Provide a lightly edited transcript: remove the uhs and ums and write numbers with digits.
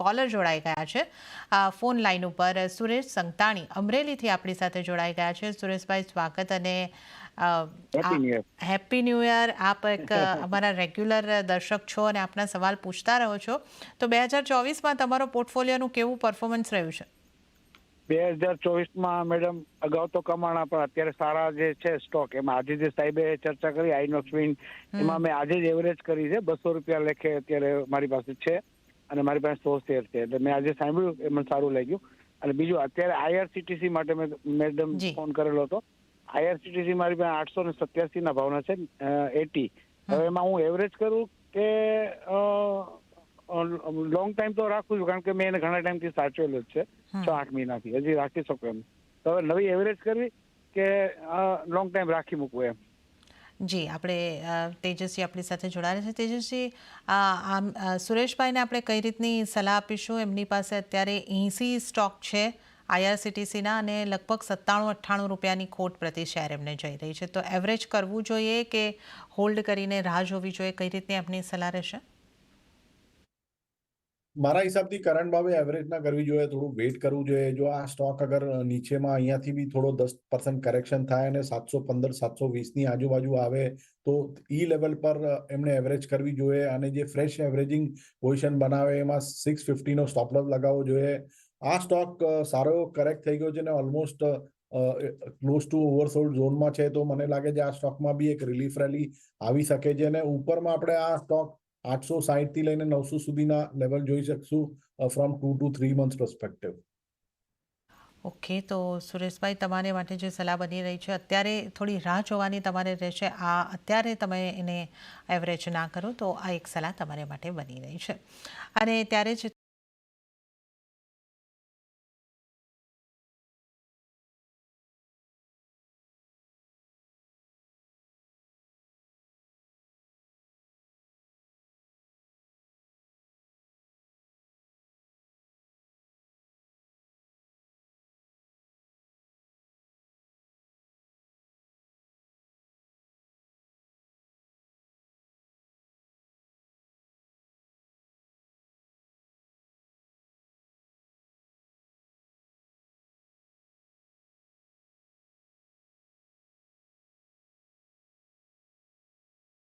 Caller જોડાઈ ગયા છે ફોન લાઈન ઉપર સુરેશ સંતાણી અમરેલીથી આપણી સાથે જોડાઈ ગયા છે. સુરેશભાઈ, સ્વાગત અને હેપી ન્યૂ યર. આપ એક અમારા રેગ્યુલર દર્શક છો અને આપના સવાલ પૂછતા રહો છો. તો 2024માં તમારો પોર્ટફોલિયોનું કેવું પરફોર્મન્સ રહ્યું છે? 2024માં મેડમ અગાઉ તો કમાણા, પણ અત્યારે સારા જે છે સ્ટોક, એમાં આજે જે સાહેબે ચર્ચા કરી આઇનોક્સ વિન્ડ, એમાં મેં આજે જ એવરેજ કરી છે. 200 રૂપિયા લેખે અત્યારે મારી પાસે છે અને મારી પાસે 100 શેર છે. એટલે મેં આજે સાંભળ્યું એ મને સારું લાગ્યું. અને બીજું, અત્યારે IRCTC માટે મેં મેડમ ફોન કરેલો હતો. IRCTC મારી પાસે 887 ના ભાવના છે 80. હવે એમાં હું એવરેજ કરું કે લોંગ ટાઈમ તો રાખું છું, કારણ કે મેં એને ઘણા ટાઈમથી સાચવેલો જ છે, 6-8 મહિનાથી. હજી રાખી શકું એમ. તો હવે નવી એવરેજ કરવી કે લોંગ ટાઈમ રાખી મૂકવું એમ? જી, આપણે તેજસ્વી આપણી સાથે જોડાયા છે. તેજસ્વી, આમ સુરેશભાઈને આપણે કઈ રીતની સલાહ આપીશું? એમની પાસે અત્યારે 80 સ્ટોક છે IRCTCના અને લગભગ 97-98 રૂપિયાની ખોટ પ્રતિ શેર એમને જઈ રહી છે. તો એવરેજ કરવું જોઈએ કે હોલ્ડ કરીને રાહ જોવી જોઈએ? કઈ રીતની આપની સલાહ રહેશે? મારા હિસાબથી કરંટ ભાવે એવરેજ ના કરવી જોઈએ, થોડું વેઇટ કરવું જોઈએ. જો આ સ્ટોક અગર નીચેમાં અહીંયાથી બી થોડો 10% કરેક્શન થાય અને 715-720 ની આજુબાજુ આવે તો ઈ લેવલ પર એમને એવરેજ કરવી જોઈએ. અને જે ફ્રેશ એવરેજિંગ પોઝિશન બનાવે એમાં 650 નો સ્ટોપ લોસ લગાવવો જોઈએ. આ સ્ટોક સારો કરેક્ટ થઈ ગયો છે ને ઓલમોસ્ટ ક્લોઝ ટુ ઓવરસોલ્ડ ઝોનમાં છે. તો મને લાગે છે આ સ્ટોકમાં બી એક રિલીફ રેલી આવી શકે છે અને ઉપરમાં આપણે આ સ્ટોક 860 થી લઈને 900 સુધીના લેવલ જોઈ શકશું from 2 to 3 months perspective. Okay, તો સુરેશભાઈ, તમારે માટે જે સલાહ બની રહી છે, અત્યારે થોડી રાહ જોવાની તમારે રહેશે. અત્યારે તમે એને એવરેજ ના કરો, તો આ એક સલાહ તમારે માટે બની રહી છે. અને ત્યારે જ